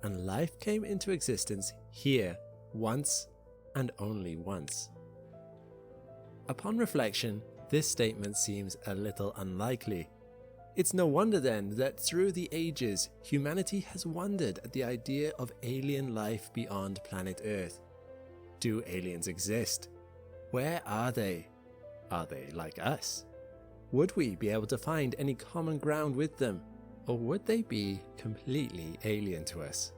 and life came into existence here once and only once. Upon reflection, this statement seems a little unlikely. It's no wonder then that through the ages, humanity has wondered at the idea of alien life beyond planet Earth. Do aliens exist? Where are they? Are they like us? Would we be able to find any common ground with them, or would they be completely alien to us?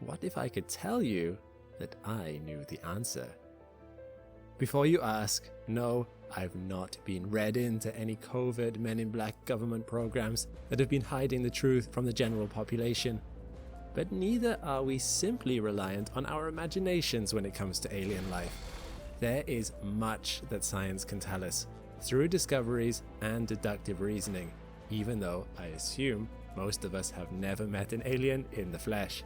What if I could tell you that I knew the answer? Before you ask, no, I've not been read into any covert Men in Black government programs that have been hiding the truth from the general population. But neither are we simply reliant on our imaginations when it comes to alien life. There is much that science can tell us through discoveries and deductive reasoning, even though I assume most of us have never met an alien in the flesh.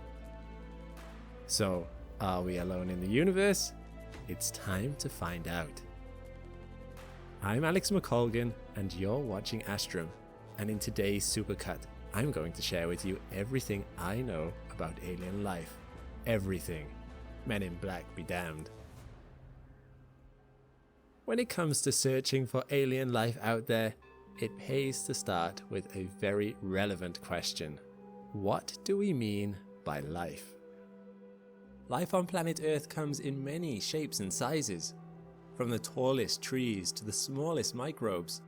So, are we alone in the universe? It's time to find out. I'm Alex McColgan, and you're watching Astrum, and in today's Supercut, I'm going to share with you everything I know about alien life. Everything. Men in Black be damned. When it comes to searching for alien life out there, it pays to start with a very relevant question. What do we mean by life? Life on planet Earth comes in many shapes and sizes, from the tallest trees to the smallest microbes,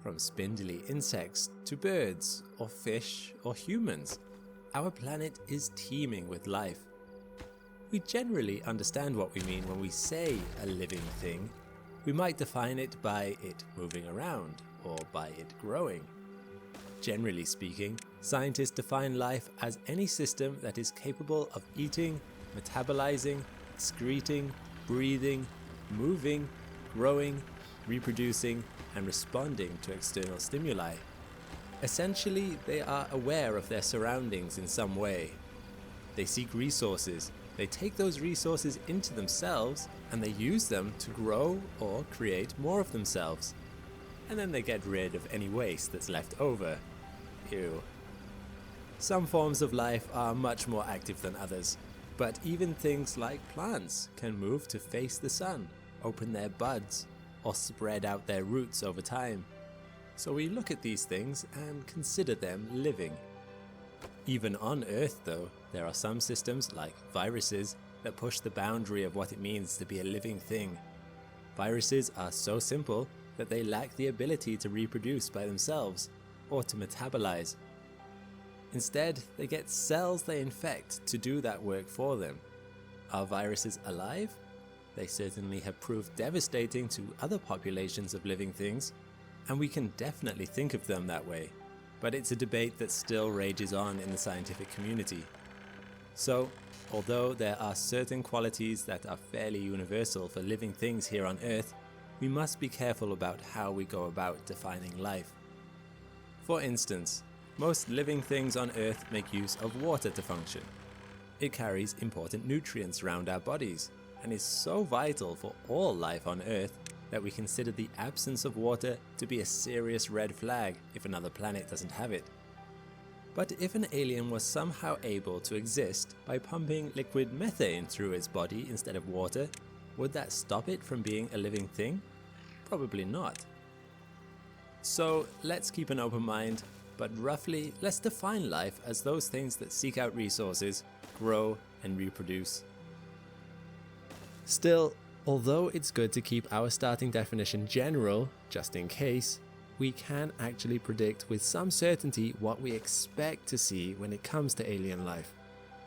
from spindly insects to birds or fish or humans. Our planet is teeming with life. We generally understand what we mean when we say a living thing. We might define it by it moving around or by it growing. Generally speaking, scientists define life as any system that is capable of eating, metabolizing, excreting, breathing, moving, growing, reproducing, and responding to external stimuli. Essentially, they are aware of their surroundings in some way. They seek resources, they take those resources into themselves, and they use them to grow or create more of themselves. And then they get rid of any waste that's left over. Ew. Some forms of life are much more active than others, but even things like plants can move to face the sun, open their buds, or spread out their roots over time. So we look at these things and consider them living. Even on Earth though, there are some systems like viruses that push the boundary of what it means to be a living thing. Viruses are so simple that they lack the ability to reproduce by themselves or to metabolize. Instead, they get cells they infect to do that work for them. Are viruses alive? They certainly have proved devastating to other populations of living things, and we can definitely think of them that way. But it's a debate that still rages on in the scientific community. So, although there are certain qualities that are fairly universal for living things here on Earth, we must be careful about how we go about defining life. For instance, most living things on Earth make use of water to function. It carries important nutrients around our bodies and is so vital for all life on Earth that we consider the absence of water to be a serious red flag if another planet doesn't have it. But if an alien was somehow able to exist by pumping liquid methane through its body instead of water, would that stop it from being a living thing? Probably not. So let's keep an open mind, but roughly let's define life as those things that seek out resources, grow, and reproduce. Still, although it's good to keep our starting definition general, just in case, we can actually predict with some certainty what we expect to see when it comes to alien life.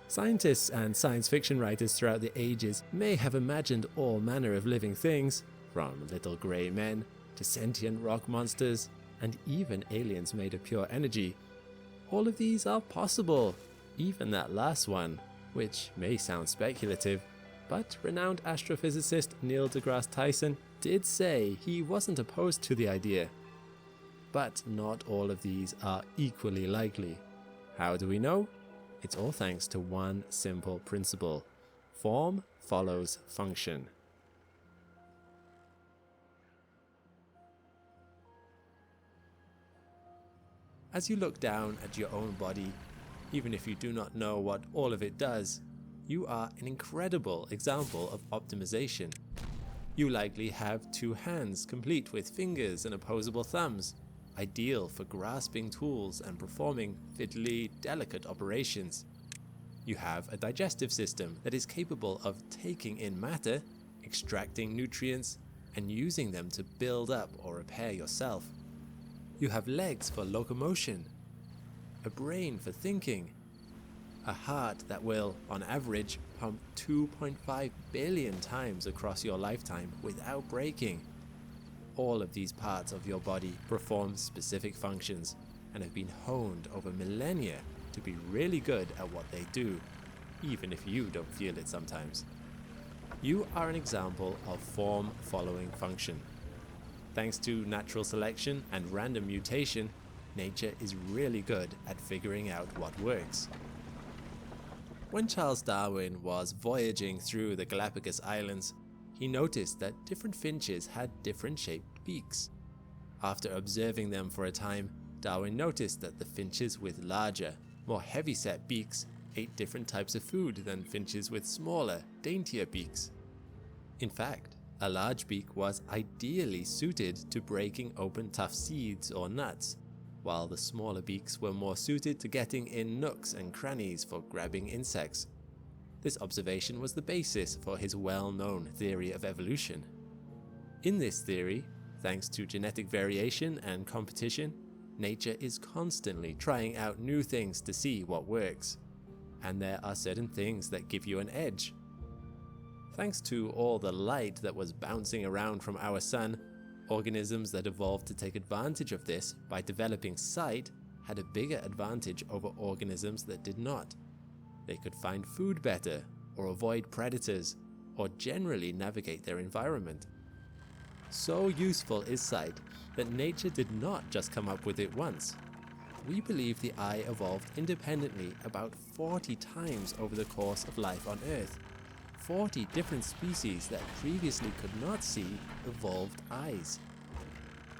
Scientists and science fiction writers throughout the ages may have imagined all manner of living things, from little grey men to sentient rock monsters, and even aliens made of pure energy. All of these are possible, even that last one, which may sound speculative, but renowned astrophysicist Neil deGrasse Tyson did say he wasn't opposed to the idea. But not all of these are equally likely. How do we know? It's all thanks to one simple principle. Form follows function. As you look down at your own body, Even if you do not know what all of it does, you are an incredible example of optimization. You likely have 2 hands complete with fingers and opposable thumbs, ideal for grasping tools and performing fiddly, delicate operations. You have a digestive system that is capable of taking in matter, extracting nutrients, and using them to build up or repair yourself. You have legs for locomotion, a brain for thinking, a heart that will, on average, pump 2.5 billion times across your lifetime without breaking. All of these parts of your body perform specific functions and have been honed over millennia to be really good at what they do, even if you don't feel it sometimes. You are an example of form following function. Thanks to natural selection and random mutation, nature is really good at figuring out what works. When Charles Darwin was voyaging through the Galapagos Islands, he noticed that different finches had different shaped beaks. After observing them for a time, Darwin noticed that the finches with larger, more heavy-set beaks ate different types of food than finches with smaller, daintier beaks. In fact, a large beak was ideally suited to breaking open tough seeds or nuts, while the smaller beaks were more suited to getting in nooks and crannies for grabbing insects. This observation was the basis for his well-known theory of evolution. In this theory, thanks to genetic variation and competition, nature is constantly trying out new things to see what works. And there are certain things that give you an edge. Thanks to all the light that was bouncing around from our sun, organisms that evolved to take advantage of this by developing sight had a bigger advantage over organisms that did not. They could find food better, or avoid predators, or generally navigate their environment. So useful is sight that nature did not just come up with it once. We believe the eye evolved independently about 40 times over the course of life on Earth. 40 different species that previously could not see evolved eyes.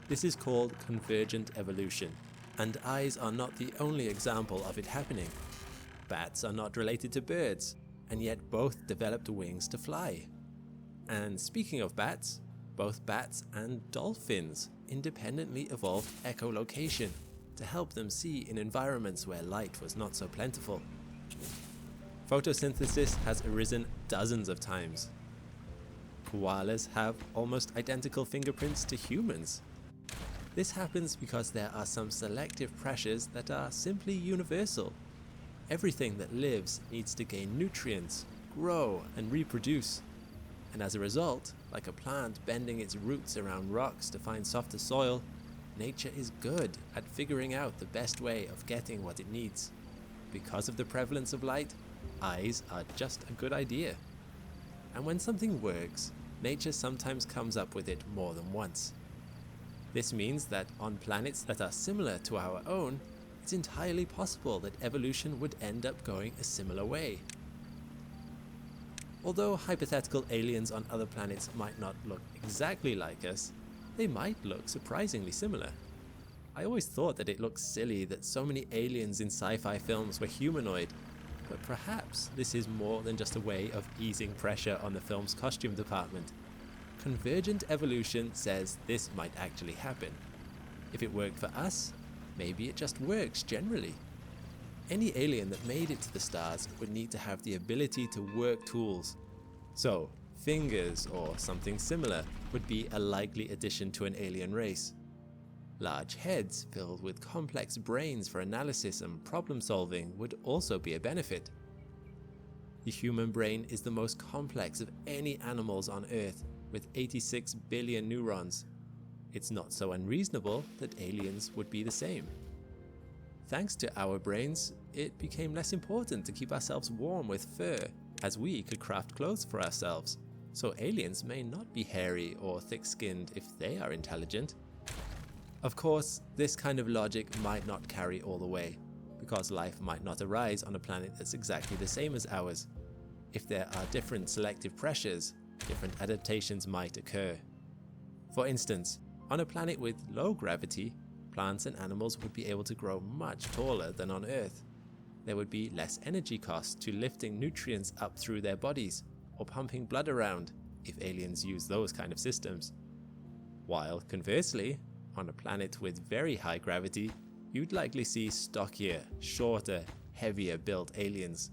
This is called convergent evolution, and eyes are not the only example of it happening. Bats are not related to birds, and yet both developed wings to fly. And speaking of bats, both bats and dolphins independently evolved echolocation to help them see in environments where light was not so plentiful. Photosynthesis has arisen dozens of times. Koalas have almost identical fingerprints to humans. This happens because there are some selective pressures that are simply universal. Everything that lives needs to gain nutrients, grow, and reproduce. And as a result, like a plant bending its roots around rocks to find softer soil, nature is good at figuring out the best way of getting what it needs. Because of the prevalence of light, eyes are just a good idea. And when something works, nature sometimes comes up with it more than once. This means that on planets that are similar to our own, it's entirely possible that evolution would end up going a similar way. Although hypothetical aliens on other planets might not look exactly like us, they might look surprisingly similar. I always thought that it looked silly that so many aliens in sci-fi films were humanoid, but perhaps this is more than just a way of easing pressure on the film's costume department. Convergent evolution says this might actually happen. If it worked for us, maybe it just works generally. Any alien that made it to the stars would need to have the ability to work tools. So, fingers or something similar would be a likely addition to an alien race. Large heads filled with complex brains for analysis and problem solving would also be a benefit. The human brain is the most complex of any animals on Earth, with 86 billion neurons. It's not so unreasonable that aliens would be the same. Thanks to our brains, it became less important to keep ourselves warm with fur, as we could craft clothes for ourselves, so aliens may not be hairy or thick-skinned if they are intelligent. Of course, this kind of logic might not carry all the way, because life might not arise on a planet that's exactly the same as ours. If there are different selective pressures, different adaptations might occur. For instance, on a planet with low gravity, plants and animals would be able to grow much taller than on Earth. there would be less energy costs to lifting nutrients up through their bodies or pumping blood around if aliens use those kind of systems. While conversely, on a planet with very high gravity, you'd likely see stockier, shorter, heavier built aliens.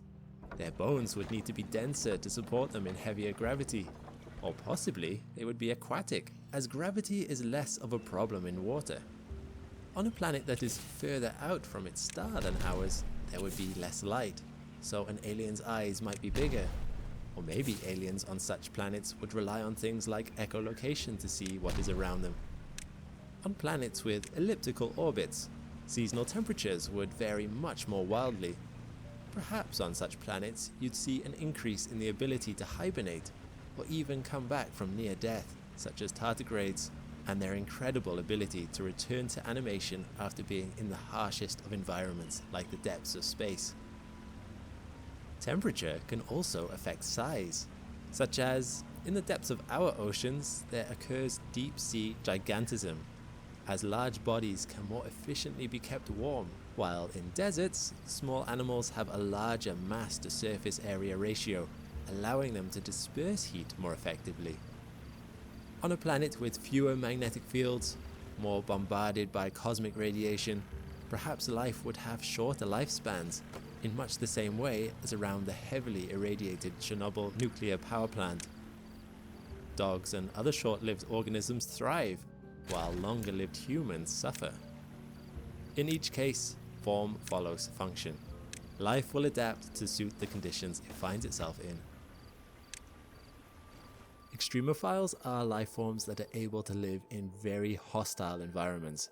Their bones would need to be denser to support them in heavier gravity, or possibly they would be aquatic, as gravity is less of a problem in water. On a planet that is further out from its star than ours, there would be less light, so an alien's eyes might be bigger. Or maybe aliens on such planets would rely on things like echolocation to see what is around them. On planets with elliptical orbits, seasonal temperatures would vary much more wildly. Perhaps on such planets you'd see an increase in the ability to hibernate, or even come back from near death, such as tardigrades, and their incredible ability to return to animation after being in the harshest of environments like the depths of space. Temperature can also affect size, such as in the depths of our oceans there occurs deep sea gigantism, as large bodies can more efficiently be kept warm, while in deserts, small animals have a larger mass to surface area ratio, allowing them to disperse heat more effectively. On a planet with fewer magnetic fields, more bombarded by cosmic radiation, perhaps life would have shorter lifespans, in much the same way as around the heavily irradiated Chernobyl nuclear power plant. Dogs and other short-lived organisms thrive, while longer-lived humans suffer. In each case, form follows function. Life will adapt to suit the conditions it finds itself in. Extremophiles are life forms that are able to live in very hostile environments.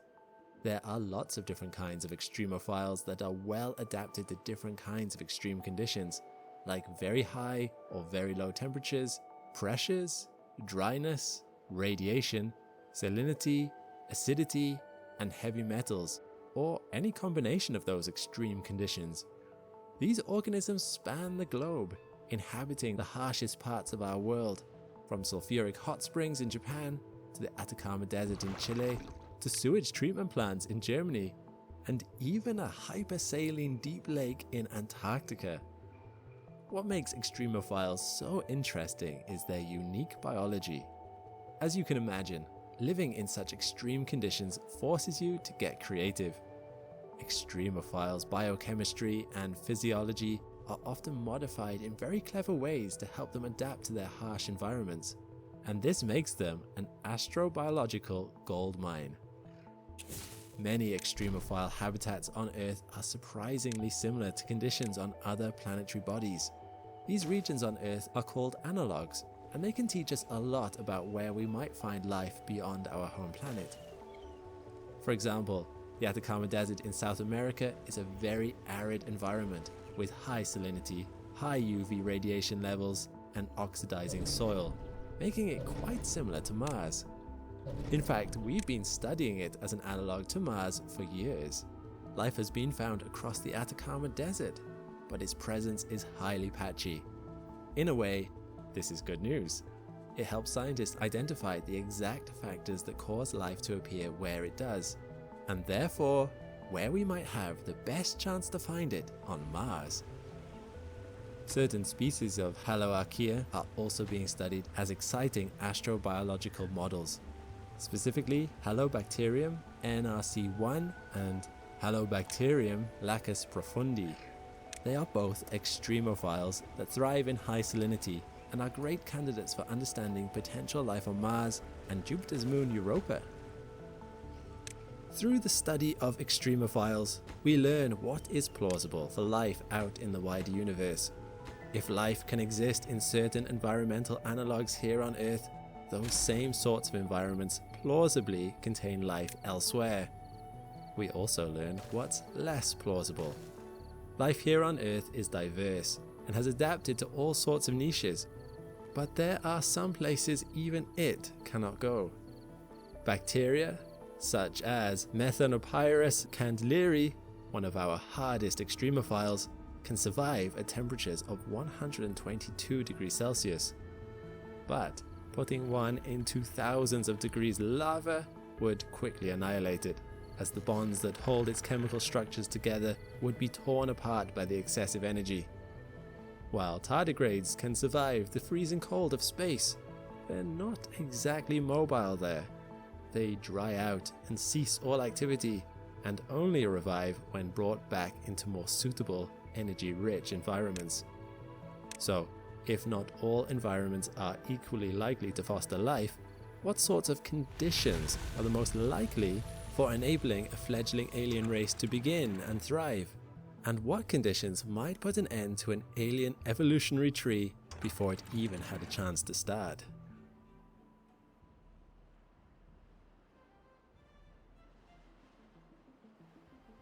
There are lots of different kinds of extremophiles that are well adapted to different kinds of extreme conditions, like very high or very low temperatures, pressures, dryness, radiation, salinity, acidity, and heavy metals, or any combination of those extreme conditions. These organisms span the globe, inhabiting the harshest parts of our world, from sulfuric hot springs in Japan to the Atacama Desert in Chile, to sewage treatment plants in Germany, and even a hypersaline deep lake in Antarctica. What makes extremophiles so interesting is their unique biology. As you can imagine, living in such extreme conditions forces you to get creative. Extremophiles' biochemistry and physiology are often modified in very clever ways to help them adapt to their harsh environments, and this makes them an astrobiological gold mine. Many extremophile habitats on Earth are surprisingly similar to conditions on other planetary bodies. These regions on Earth are called analogues, and they can teach us a lot about where we might find life beyond our home planet. For example, the Atacama Desert in South America is a very arid environment with high salinity, high UV radiation levels, and oxidizing soil, making it quite similar to Mars. In fact, we've been studying it as an analog to Mars for years. Life has been found across the Atacama Desert, but its presence is highly patchy. In a way, this is good news. It helps scientists identify the exact factors that cause life to appear where it does, and therefore, where we might have the best chance to find it on Mars. Certain species of HOLLiiWOOD are also being studied as exciting astrobiological models. Specifically, Halobacterium NRC1 and Halobacterium lacus profundi. They are both extremophiles that thrive in high salinity and are great candidates for understanding potential life on Mars and Jupiter's moon Europa. Through the study of extremophiles, we learn what is plausible for life out in the wider universe. If life can exist in certain environmental analogues here on Earth, those same sorts of environments plausibly contain life elsewhere. We also learn what's less plausible. Life here on Earth is diverse and has adapted to all sorts of niches, but there are some places even it cannot go. Bacteria, such as Methanopyrus candleri, one of our hardest extremophiles, can survive at temperatures of 122 degrees Celsius. But putting one into thousands of degrees lava would quickly annihilate it, as the bonds that hold its chemical structures together would be torn apart by the excessive energy. While tardigrades can survive the freezing cold of space, they're not exactly mobile there. They dry out and cease all activity, and only revive when brought back into more suitable, energy-rich environments. So, if not all environments are equally likely to foster life, what sorts of conditions are the most likely for enabling a fledgling alien race to begin and thrive? And what conditions might put an end to an alien evolutionary tree before it even had a chance to start?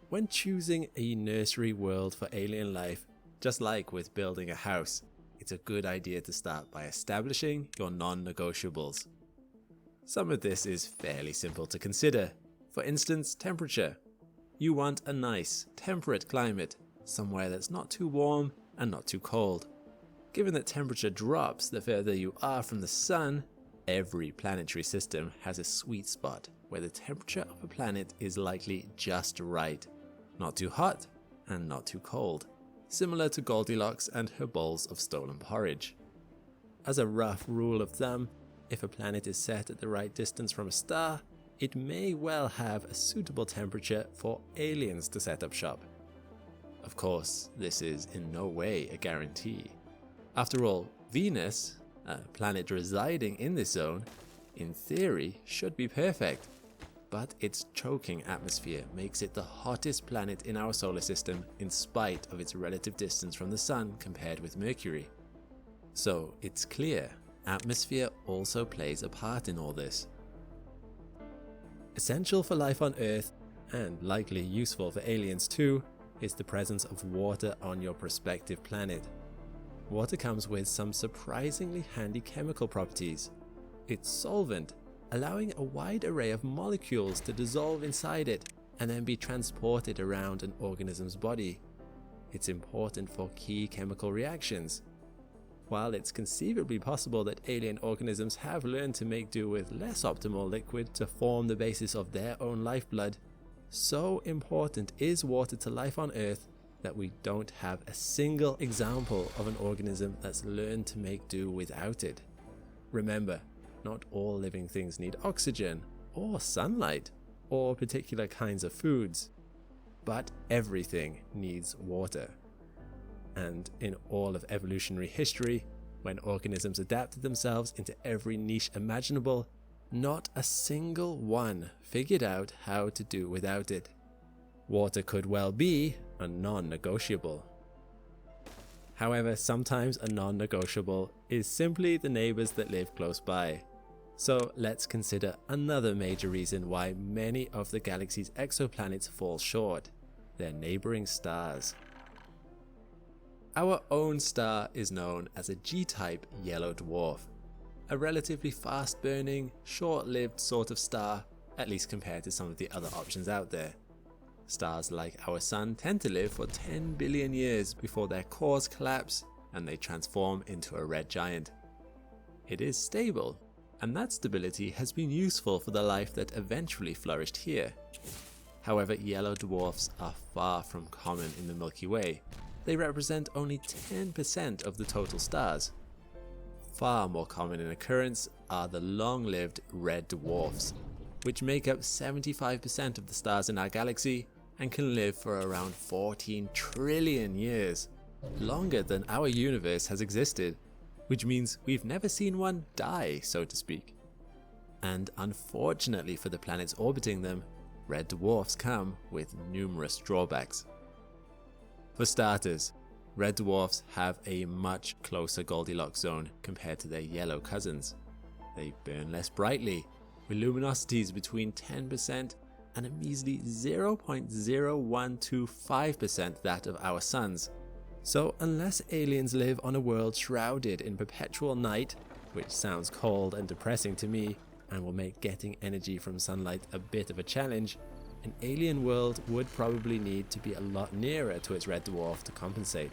When choosing a nursery world for alien life, just like with building a house, it's a good idea to start by establishing your non-negotiables. Some of this is fairly simple to consider. For instance, temperature. You want a nice, temperate climate, somewhere that's not too warm and not too cold. Given that temperature drops the further you are from the sun, every planetary system has a sweet spot where the temperature of a planet is likely just right. Not too hot and not too cold, similar to Goldilocks and her bowls of stolen porridge. As a rough rule of thumb, if a planet is set at the right distance from a star, it may well have a suitable temperature for aliens to set up shop. Of course, this is in no way a guarantee. After all, Venus, a planet residing in this zone, in theory should be perfect, but its choking atmosphere makes it the hottest planet in our solar system in spite of its relative distance from the Sun compared with Mercury. So it's clear, atmosphere also plays a part in all this. Essential for life on Earth, and likely useful for aliens too, is the presence of water on your prospective planet. Water comes with some surprisingly handy chemical properties. It's solvent, allowing a wide array of molecules to dissolve inside it and then be transported around an organism's body. It's important for key chemical reactions. While it's conceivably possible that alien organisms have learned to make do with less optimal liquid to form the basis of their own lifeblood, so important is water to life on Earth that we don't have a single example of an organism that's learned to make do without it. Remember, not all living things need oxygen, or sunlight, or particular kinds of foods, but everything needs water. And in all of evolutionary history, when organisms adapted themselves into every niche imaginable, not a single one figured out how to do without it. Water could well be a non-negotiable. However, sometimes a non-negotiable is simply the neighbors that live close by. So let's consider another major reason why many of the galaxy's exoplanets fall short: their neighboring stars. Our own star is known as a G-type yellow dwarf, a relatively fast-burning, short-lived sort of star, at least compared to some of the other options out there. Stars like our Sun tend to live for 10 billion years before their cores collapse and they transform into a red giant. It is stable, and that stability has been useful for the life that eventually flourished here. However, yellow dwarfs are far from common in the Milky Way. They represent only 10% of the total stars. Far more common in occurrence are the long-lived red dwarfs, which make up 75% of the stars in our galaxy and can live for around 14 trillion years, longer than our universe has existed, which means we've never seen one die, so to speak. And unfortunately for the planets orbiting them, red dwarfs come with numerous drawbacks. For starters, red dwarfs have a much closer Goldilocks zone compared to their yellow cousins. They burn less brightly, with luminosities between 10% and a measly 0.0125% that of our suns. So unless aliens live on a world shrouded in perpetual night, which sounds cold and depressing to me and will make getting energy from sunlight a bit of a challenge, an alien world would probably need to be a lot nearer to its red dwarf to compensate.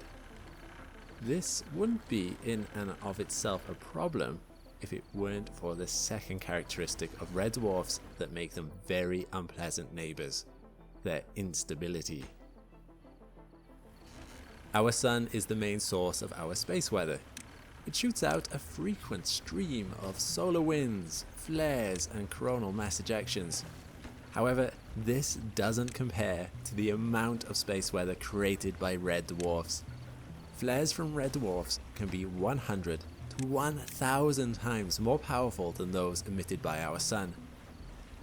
This wouldn't be in and of itself a problem if it weren't for the second characteristic of red dwarfs that make them very unpleasant neighbors: their instability. Our sun is the main source of our space weather. It shoots out a frequent stream of solar winds, flares, and coronal mass ejections. However, this doesn't compare to the amount of space weather created by red dwarfs. Flares from red dwarfs can be 100 to 1,000 times more powerful than those emitted by our sun.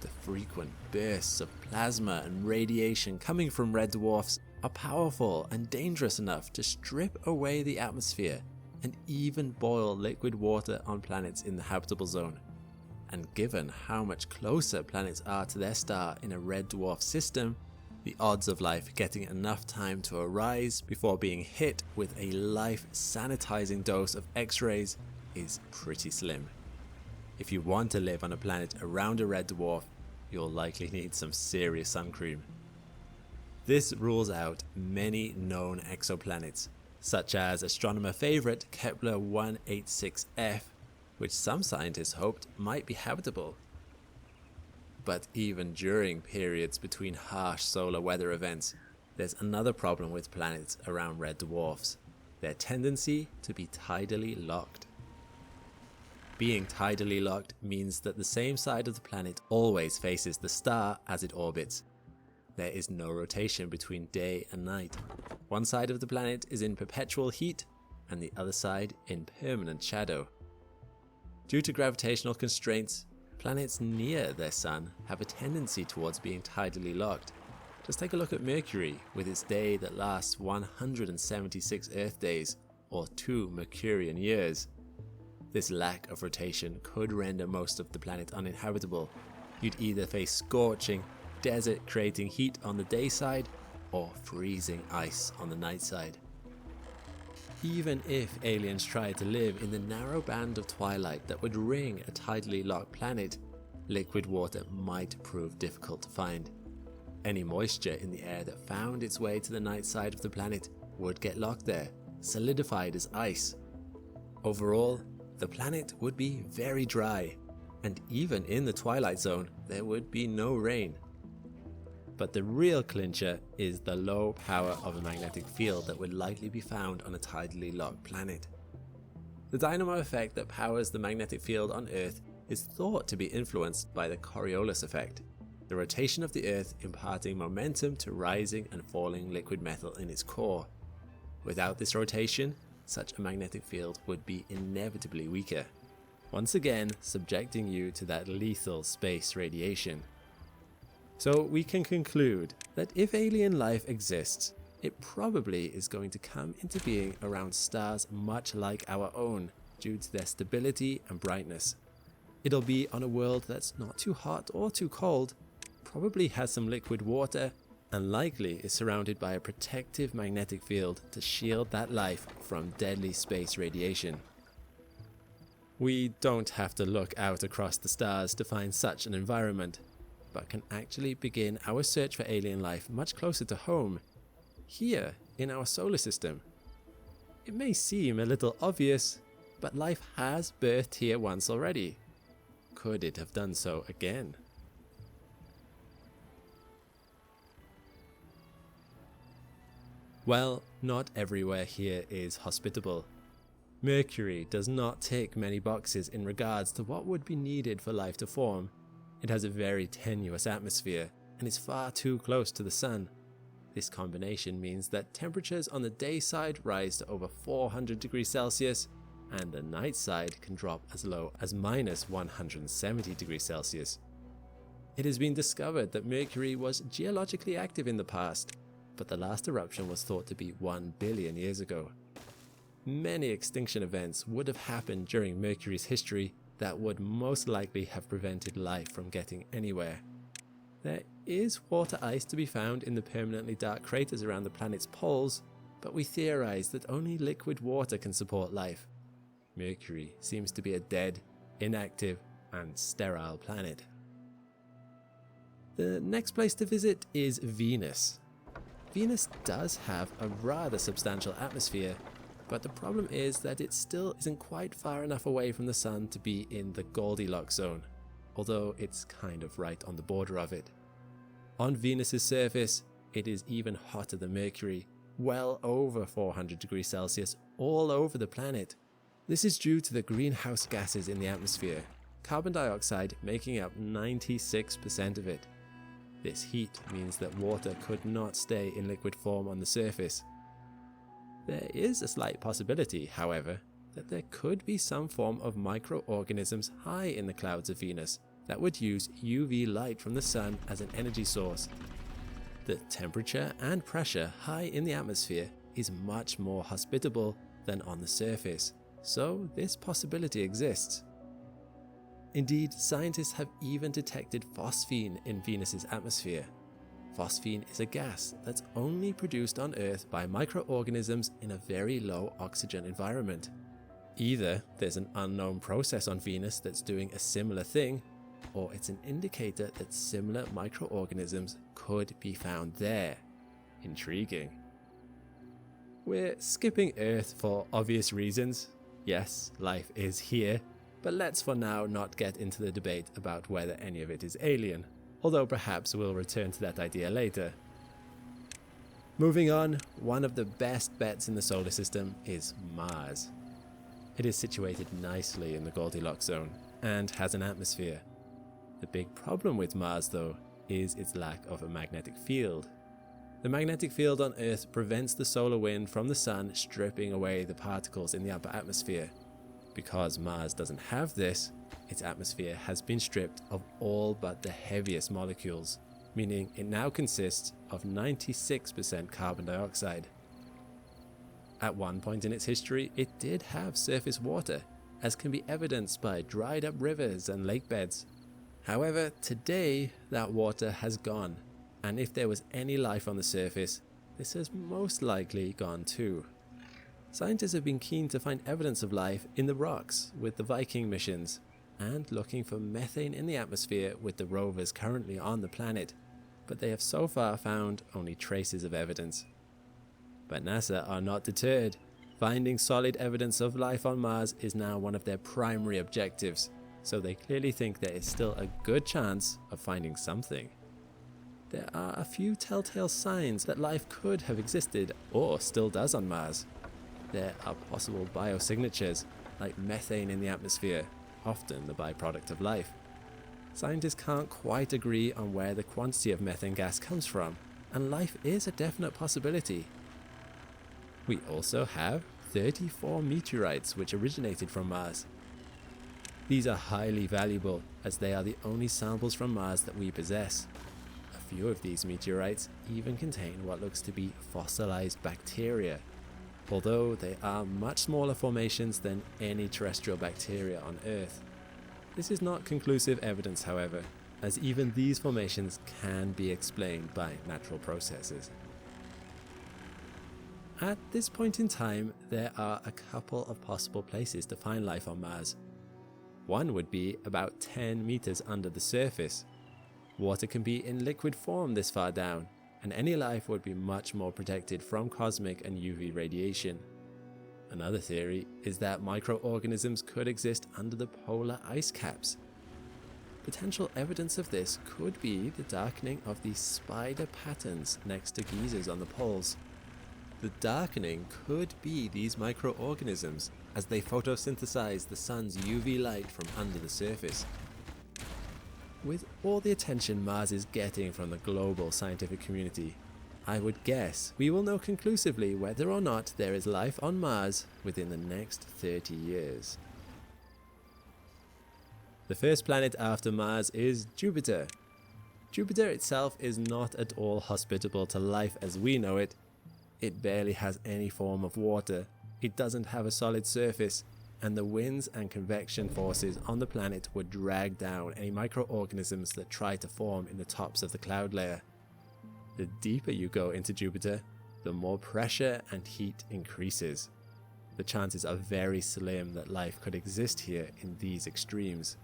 The frequent bursts of plasma and radiation coming from red dwarfs are powerful and dangerous enough to strip away the atmosphere and even boil liquid water on planets in the habitable zone. And given how much closer planets are to their star in a red dwarf system, the odds of life getting enough time to arise before being hit with a life-sanitizing dose of X-rays is pretty slim. If you want to live on a planet around a red dwarf, you'll likely need some serious sun cream. This rules out many known exoplanets, such as astronomer favorite Kepler 186f, which some scientists hoped might be habitable. But even during periods between harsh solar weather events, there's another problem with planets around red dwarfs: their tendency to be tidally locked. Being tidally locked means that the same side of the planet always faces the star as it orbits. There is no rotation between day and night. One side of the planet is in perpetual heat and the other side in permanent shadow. Due to gravitational constraints, planets near their sun have a tendency towards being tidally locked. Just take a look at Mercury with its day that lasts 176 Earth days, or 2 Mercurian years. This lack of rotation could render most of the planet uninhabitable. You'd either face scorching desert creating heat on the day side, or freezing ice on the night side. Even if aliens tried to live in the narrow band of twilight that would ring a tidally locked planet, liquid water might prove difficult to find. Any moisture in the air that found its way to the night side of the planet would get locked there, solidified as ice. Overall, the planet would be very dry, and even in the twilight zone, there would be no rain. But the real clincher is the low power of a magnetic field that would likely be found on a tidally locked planet. The dynamo effect that powers the magnetic field on Earth is thought to be influenced by the Coriolis effect, the rotation of the Earth imparting momentum to rising and falling liquid metal in its core. Without this rotation, such a magnetic field would be inevitably weaker, once again subjecting you to that lethal space radiation. So we can conclude that if alien life exists, it probably is going to come into being around stars much like our own due to their stability and brightness. It'll be on a world that's not too hot or too cold, probably has some liquid water, and likely is surrounded by a protective magnetic field to shield that life from deadly space radiation. We don't have to look out across the stars to find such an environment, but can actually begin our search for alien life much closer to home, here in our solar system. It may seem a little obvious, but life has birthed here once already. Could it have done so again? Well, not everywhere here is hospitable. Mercury does not tick many boxes in regards to what would be needed for life to form. It has a very tenuous atmosphere and is far too close to the sun. This combination means that temperatures on the day side rise to over 400 degrees Celsius and the night side can drop as low as minus 170 degrees Celsius. It has been discovered that Mercury was geologically active in the past, but the last eruption was thought to be 1 billion years ago. Many extinction events would have happened during Mercury's history that would most likely have prevented life from getting anywhere. There is water ice to be found in the permanently dark craters around the planet's poles, but we theorize that only liquid water can support life. Mercury seems to be a dead, inactive, and sterile planet. The next place to visit is Venus. Venus does have a rather substantial atmosphere, but the problem is that it still isn't quite far enough away from the sun to be in the Goldilocks zone, although it's kind of right on the border of it. On Venus's surface, it is even hotter than Mercury, well over 400 degrees Celsius all over the planet. This is due to the greenhouse gases in the atmosphere, carbon dioxide making up 96% of it. This heat means that water could not stay in liquid form on the surface. There is a slight possibility, however, that there could be some form of microorganisms high in the clouds of Venus that would use UV light from the sun as an energy source. The temperature and pressure high in the atmosphere is much more hospitable than on the surface, so this possibility exists. Indeed, scientists have even detected phosphine in Venus's atmosphere. Phosphine is a gas that's only produced on Earth by microorganisms in a very low oxygen environment. Either there's an unknown process on Venus that's doing a similar thing, or it's an indicator that similar microorganisms could be found there. Intriguing. We're skipping Earth for obvious reasons. Yes, life is here, but let's for now not get into the debate about whether any of it is alien, although perhaps we'll return to that idea later. Moving on, one of the best bets in the solar system is Mars. It is situated nicely in the Goldilocks zone and has an atmosphere. The big problem with Mars, though, is its lack of a magnetic field. The magnetic field on Earth prevents the solar wind from the sun stripping away the particles in the upper atmosphere. Because Mars doesn't have this, its atmosphere has been stripped of all but the heaviest molecules, meaning it now consists of 96% carbon dioxide. At one point in its history, it did have surface water, as can be evidenced by dried up rivers and lake beds. However, today that water has gone, and if there was any life on the surface, this has most likely gone too. Scientists have been keen to find evidence of life in the rocks with the Viking missions, and looking for methane in the atmosphere with the rovers currently on the planet, but they have so far found only traces of evidence. But NASA are not deterred. Finding solid evidence of life on Mars is now one of their primary objectives, so they clearly think there is still a good chance of finding something. There are a few telltale signs that life could have existed or still does on Mars. There are possible biosignatures, like methane in the atmosphere, often the byproduct of life. Scientists can't quite agree on where the quantity of methane gas comes from, and life is a definite possibility. We also have 34 meteorites which originated from Mars. These are highly valuable, as they are the only samples from Mars that we possess. A few of these meteorites even contain what looks to be fossilized bacteria, although they are much smaller formations than any terrestrial bacteria on Earth. This is not conclusive evidence, however, as even these formations can be explained by natural processes. At this point in time, there are a couple of possible places to find life on Mars. One would be about 10 meters under the surface. Water can be in liquid form this far down, and any life would be much more protected from cosmic and UV radiation. Another theory is that microorganisms could exist under the polar ice caps. Potential evidence of this could be the darkening of the spider patterns next to geysers on the poles. The darkening could be these microorganisms as they photosynthesize the sun's UV light from under the surface. With all the attention Mars is getting from the global scientific community, I would guess we will know conclusively whether or not there is life on Mars within the next 30 years. The first planet after Mars is Jupiter. Jupiter itself is not at all hospitable to life as we know it. It barely has any form of water, it doesn't have a solid surface, and the winds and convection forces on the planet would drag down any microorganisms that try to form in the tops of the cloud layer. The deeper you go into Jupiter, the more pressure and heat increases. The chances are very slim that life could exist here in these extremes.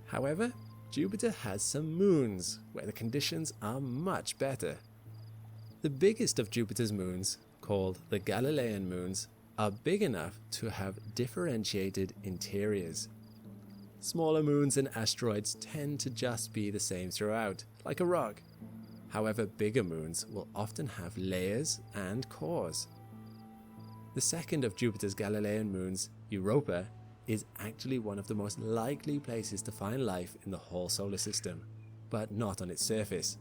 However, Jupiter has some moons where the conditions are much better. The biggest of Jupiter's moons, called the Galilean moons, are big enough to have differentiated interiors. Smaller moons and asteroids tend to just be the same throughout, like a rock, However, bigger moons will often have layers and cores. The second of Jupiter's Galilean moons, Europa, is actually one of the most likely places to find life in the whole solar system, but not on its surface.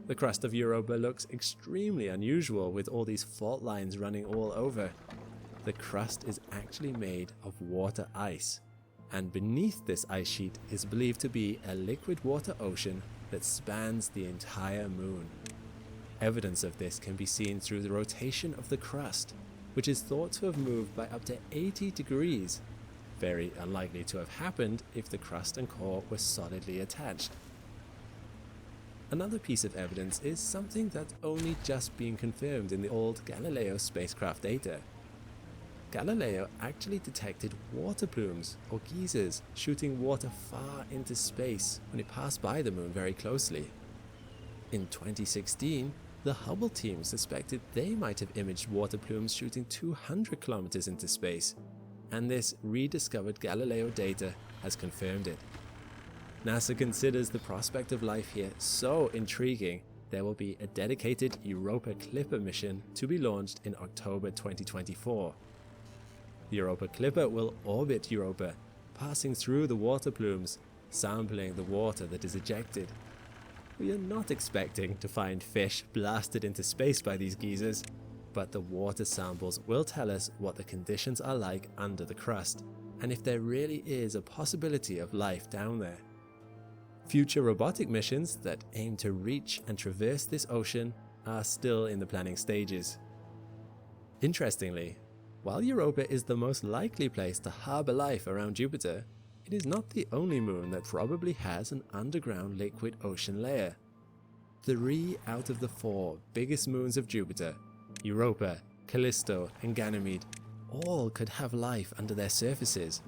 The crust of Europa looks extremely unusual with all these fault lines running all over. The crust is actually made of water ice, and beneath this ice sheet is believed to be a liquid water ocean that spans the entire moon. Evidence of this can be seen through the rotation of the crust, which is thought to have moved by up to 80 degrees. Very unlikely to have happened if the crust and core were solidly attached. Another piece of evidence is something that's only just been confirmed in the old Galileo spacecraft data. Galileo actually detected water plumes or geysers shooting water far into space when it passed by the moon very closely. In 2016, the Hubble team suspected they might have imaged water plumes shooting 200 kilometers into space, and this rediscovered Galileo data has confirmed it. NASA considers the prospect of life here so intriguing, there will be a dedicated Europa Clipper mission to be launched in October 2024. The Europa Clipper will orbit Europa, passing through the water plumes, sampling the water that is ejected. We are not expecting to find fish blasted into space by these geysers, but the water samples will tell us what the conditions are like under the crust, and if there really is a possibility of life down there. Future robotic missions that aim to reach and traverse this ocean are still in the planning stages. Interestingly, while Europa is the most likely place to harbour life around Jupiter, it is not the only moon that probably has an underground liquid ocean layer. 3 out of the 4 biggest moons of Jupiter, Europa, Callisto and Ganymede, all could have life under their surfaces.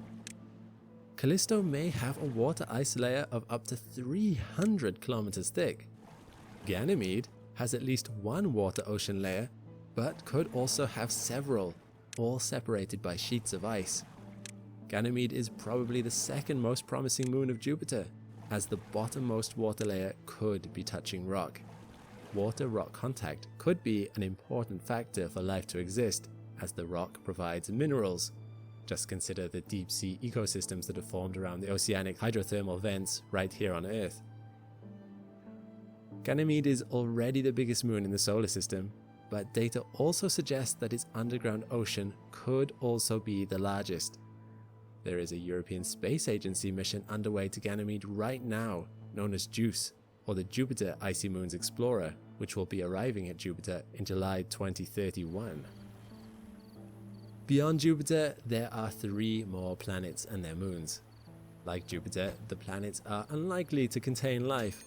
Callisto may have a water ice layer of up to 300 kilometers thick. Ganymede has at least one water ocean layer, but could also have several, all separated by sheets of ice. Ganymede is probably the second most promising moon of Jupiter, as the bottommost water layer could be touching rock. Water-rock contact could be an important factor for life to exist, as the rock provides minerals. Just consider the deep-sea ecosystems that are formed around the oceanic hydrothermal vents right here on Earth. Ganymede is already the biggest moon in the solar system, but data also suggests that its underground ocean could also be the largest. There is a European Space Agency mission underway to Ganymede right now, known as JUICE, or the Jupiter Icy Moons Explorer, which will be arriving at Jupiter in July 2031. Beyond Jupiter, there are 3 more planets and their moons. Like Jupiter, the planets are unlikely to contain life.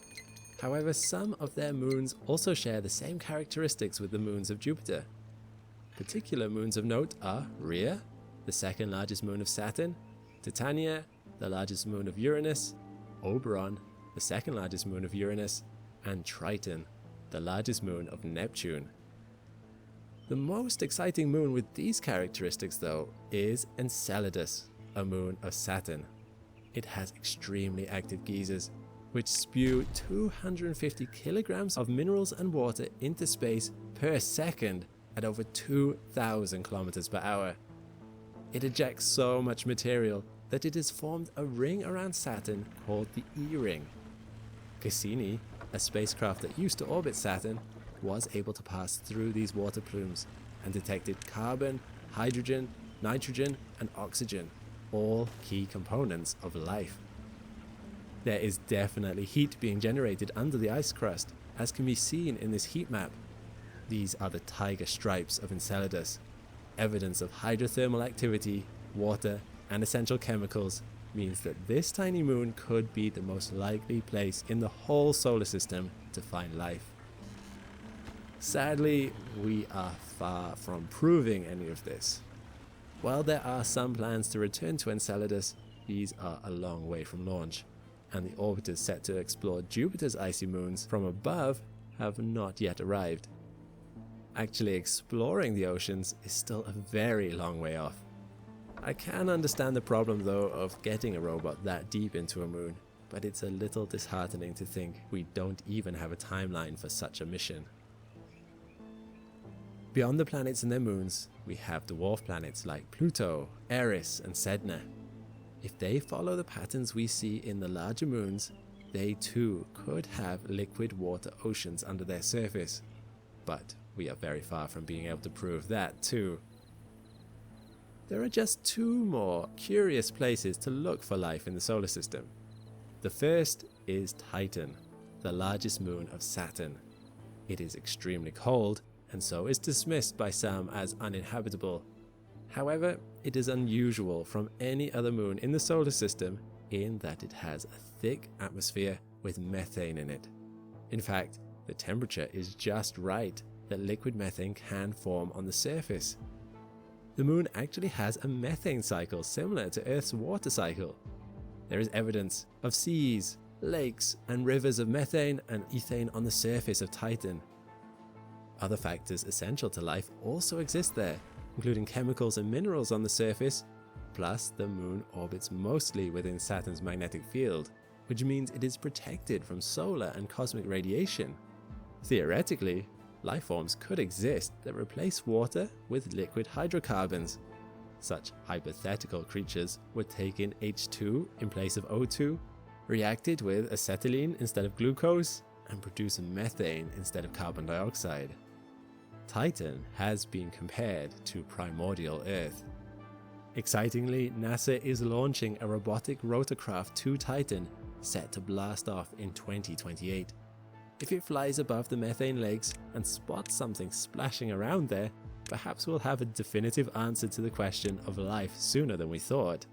However, some of their moons also share the same characteristics with the moons of Jupiter. Particular moons of note are Rhea, the second largest moon of Saturn, Titania, the largest moon of Uranus, Oberon, the second largest moon of Uranus, and Triton, the largest moon of Neptune. The most exciting moon with these characteristics, though, is Enceladus, a moon of Saturn. It has extremely active geysers, which spew 250 kilograms of minerals and water into space per second at over 2,000 kilometers per hour. It ejects so much material that it has formed a ring around Saturn called the E-ring. Cassini, a spacecraft that used to orbit Saturn, was able to pass through these water plumes and detected carbon, hydrogen, nitrogen, and oxygen, all key components of life. There is definitely heat being generated under the ice crust, as can be seen in this heat map. These are the tiger stripes of Enceladus, evidence of hydrothermal activity, water, and essential chemicals means that this tiny moon could be the most likely place in the whole solar system to find life. Sadly, we are far from proving any of this. While there are some plans to return to Enceladus, these are a long way from launch, and the orbiters set to explore Jupiter's icy moons from above have not yet arrived. Actually exploring the oceans is still a very long way off. I can understand the problem though of getting a robot that deep into a moon, but it's a little disheartening to think we don't even have a timeline for such a mission. Beyond the planets and their moons, we have dwarf planets like Pluto, Eris, and Sedna. If they follow the patterns we see in the larger moons, they too could have liquid water oceans under their surface, but we are very far from being able to prove that too. There are just two more curious places to look for life in the solar system. The first is Titan, the largest moon of Saturn. It is extremely cold, and so is dismissed by some as uninhabitable. However, it is unusual from any other moon in the solar system in that it has a thick atmosphere with methane in it. In fact, the temperature is just right that liquid methane can form on the surface. The moon actually has a methane cycle similar to Earth's water cycle. There is evidence of seas, lakes, and rivers of methane and ethane on the surface of Titan. Other factors essential to life also exist there, including chemicals and minerals on the surface, plus the moon orbits mostly within Saturn's magnetic field, which means it is protected from solar and cosmic radiation. Theoretically, life forms could exist that replace water with liquid hydrocarbons. Such hypothetical creatures would take in H2 in place of O2, reacted with acetylene instead of glucose, and produce methane instead of carbon dioxide. Titan has been compared to primordial Earth. Excitingly, NASA is launching a robotic rotorcraft to Titan, set to blast off in 2028. If it flies above the methane lakes and spots something splashing around there, perhaps we'll have a definitive answer to the question of life sooner than we thought.